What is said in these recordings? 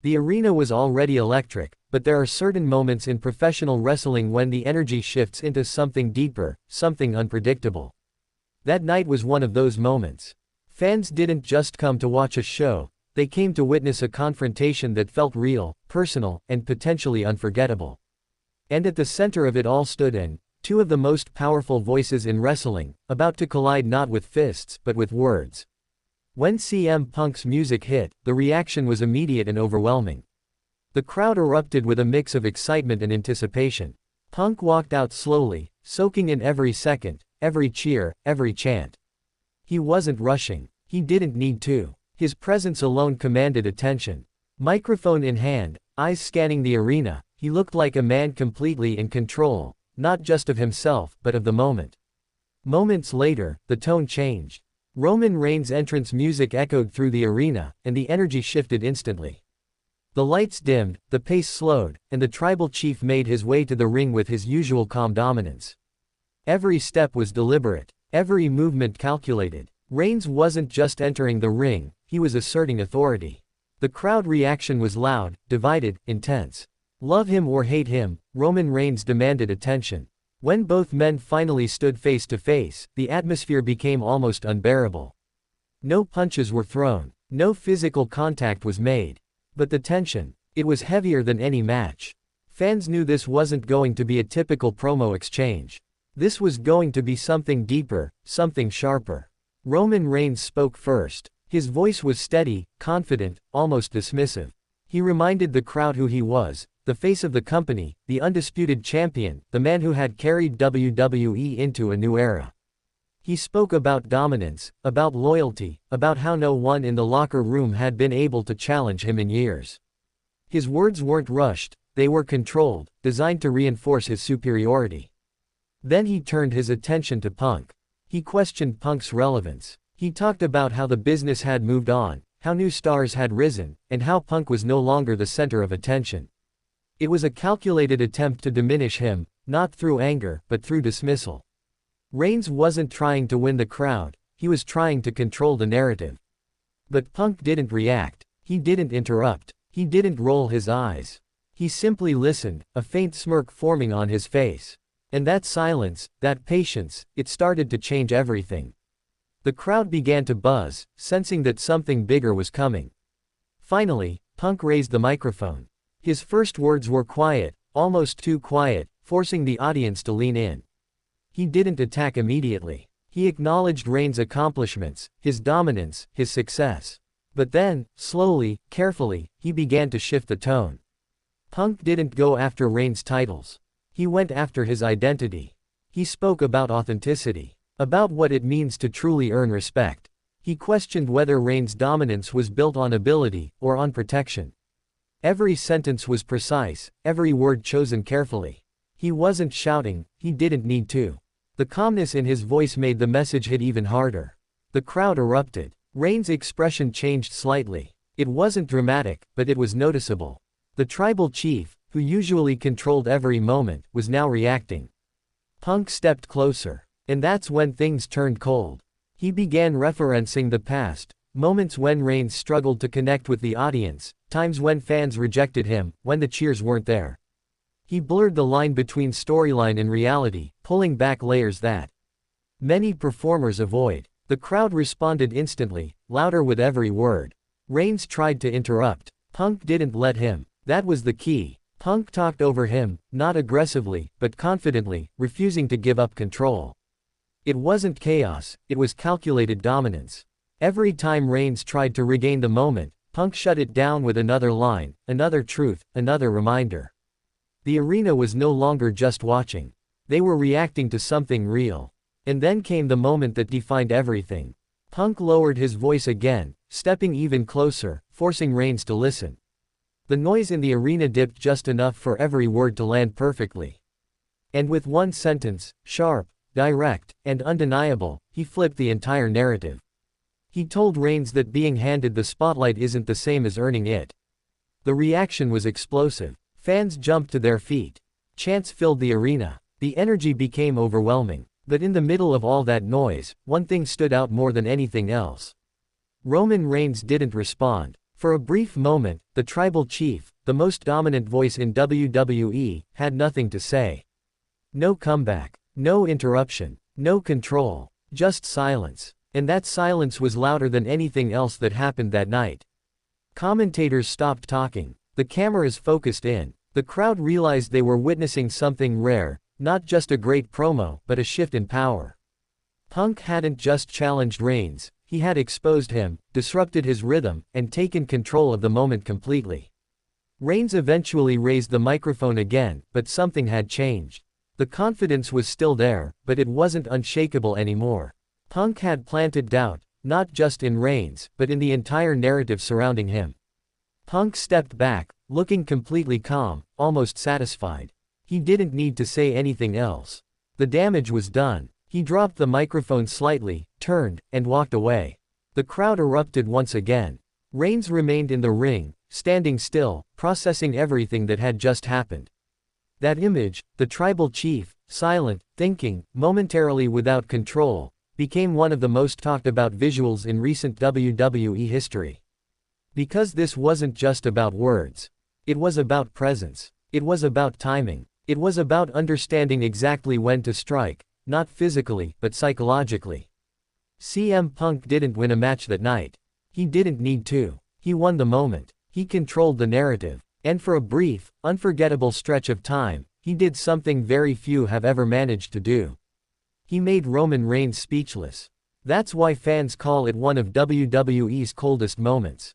The arena was already electric, but there are certain moments in professional wrestling when the energy shifts into something deeper, something unpredictable. That night was one of those moments. Fans didn't just come to watch a show, they came to witness a confrontation that felt real, personal, and potentially unforgettable. And at the center of it all stood two of the most powerful voices in wrestling, about to collide not with fists but with words. When CM Punk's music hit, the reaction was immediate and overwhelming. The crowd erupted with a mix of excitement and anticipation. Punk walked out slowly, soaking in every second, every cheer, every chant. He wasn't rushing. He didn't need to. His presence alone commanded attention. Microphone in hand, eyes scanning the arena, he looked like a man completely in control, not just of himself but of the moment. Moments later, the tone changed. Roman Reigns' entrance music echoed through the arena, and the energy shifted instantly. The lights dimmed, the pace slowed, and the tribal chief made his way to the ring with his usual calm dominance. Every step was deliberate, every movement calculated. Reigns wasn't just entering the ring, he was asserting authority. The crowd reaction was loud, divided, intense. Love him or hate him, Roman Reigns demanded attention. When both men finally stood face to face, the atmosphere became almost unbearable. No punches were thrown, no physical contact was made. But the tension, it was heavier than any match. Fans knew this wasn't going to be a typical promo exchange. This was going to be something deeper, something sharper. Roman Reigns spoke first. His voice was steady, confident, almost dismissive. He reminded the crowd who he was, the face of the company, the undisputed champion, the man who had carried WWE into a new era. He spoke about dominance, about loyalty, about how no one in the locker room had been able to challenge him in years. His words weren't rushed, they were controlled, designed to reinforce his superiority. Then he turned his attention to Punk. He questioned Punk's relevance. He talked about how the business had moved on, how new stars had risen, and how Punk was no longer the center of attention. It was a calculated attempt to diminish him, not through anger, but through dismissal. Reigns wasn't trying to win the crowd, he was trying to control the narrative. But Punk didn't react, he didn't interrupt, he didn't roll his eyes. He simply listened, a faint smirk forming on his face. And that silence, that patience, it started to change everything. The crowd began to buzz, sensing that something bigger was coming. Finally, Punk raised the microphone. His first words were quiet, almost too quiet, forcing the audience to lean in. He didn't attack immediately. He acknowledged Reigns' accomplishments, his dominance, his success. But then, slowly, carefully, he began to shift the tone. Punk didn't go after Reigns' titles. He went after his identity. He spoke about authenticity, about what it means to truly earn respect. He questioned whether Reigns' dominance was built on ability or on protection. Every sentence was precise, every word chosen carefully. He wasn't shouting, he didn't need to. The calmness in his voice made the message hit even harder. The crowd erupted. Reigns' expression changed slightly. It wasn't dramatic, but it was noticeable. The tribal chief, who usually controlled every moment, was now reacting. Punk stepped closer. And that's when things turned cold. He began referencing the past, moments when Reigns struggled to connect with the audience, times when fans rejected him, when the cheers weren't there. He blurred the line between storyline and reality, pulling back layers that many performers avoid. The crowd responded instantly, louder with every word. Reigns tried to interrupt. Punk didn't let him. That was the key. Punk talked over him, not aggressively, but confidently, refusing to give up control. It wasn't chaos, it was calculated dominance. Every time Reigns tried to regain the moment, Punk shut it down with another line, another truth, another reminder. The arena was no longer just watching. They were reacting to something real. And then came the moment that defined everything. Punk lowered his voice again, stepping even closer, forcing Reigns to listen. The noise in the arena dipped just enough for every word to land perfectly. And with one sentence, sharp, direct, and undeniable, he flipped the entire narrative. He told Reigns that being handed the spotlight isn't the same as earning it. The reaction was explosive. Fans jumped to their feet. Chants filled the arena. The energy became overwhelming. But in the middle of all that noise, one thing stood out more than anything else. Roman Reigns didn't respond. For a brief moment, the tribal chief, the most dominant voice in WWE, had nothing to say. No comeback, no interruption, no control, just silence. And that silence was louder than anything else that happened that night. Commentators stopped talking. The cameras focused in. The crowd realized they were witnessing something rare, not just a great promo, but a shift in power. Punk hadn't just challenged Reigns, he had exposed him, disrupted his rhythm, and taken control of the moment completely. Reigns eventually raised the microphone again, but something had changed. The confidence was still there, but it wasn't unshakable anymore. Punk had planted doubt, not just in Reigns, but in the entire narrative surrounding him. Punk stepped back, looking completely calm, almost satisfied. He didn't need to say anything else. The damage was done. He dropped the microphone slightly, turned, and walked away. The crowd erupted once again. Reigns remained in the ring, standing still, processing everything that had just happened. That image, the tribal chief, silent, thinking, momentarily without control, became one of the most talked about visuals in recent WWE history. Because this wasn't just about words. It was about presence. It was about timing. It was about understanding exactly when to strike, not physically, but psychologically. CM Punk didn't win a match that night. He didn't need to. He won the moment. He controlled the narrative. And for a brief, unforgettable stretch of time, he did something very few have ever managed to do. He made Roman Reigns speechless. That's why fans call it one of WWE's coldest moments.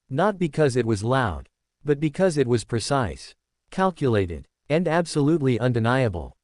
Not because it was loud, but because it was precise, calculated, and absolutely undeniable.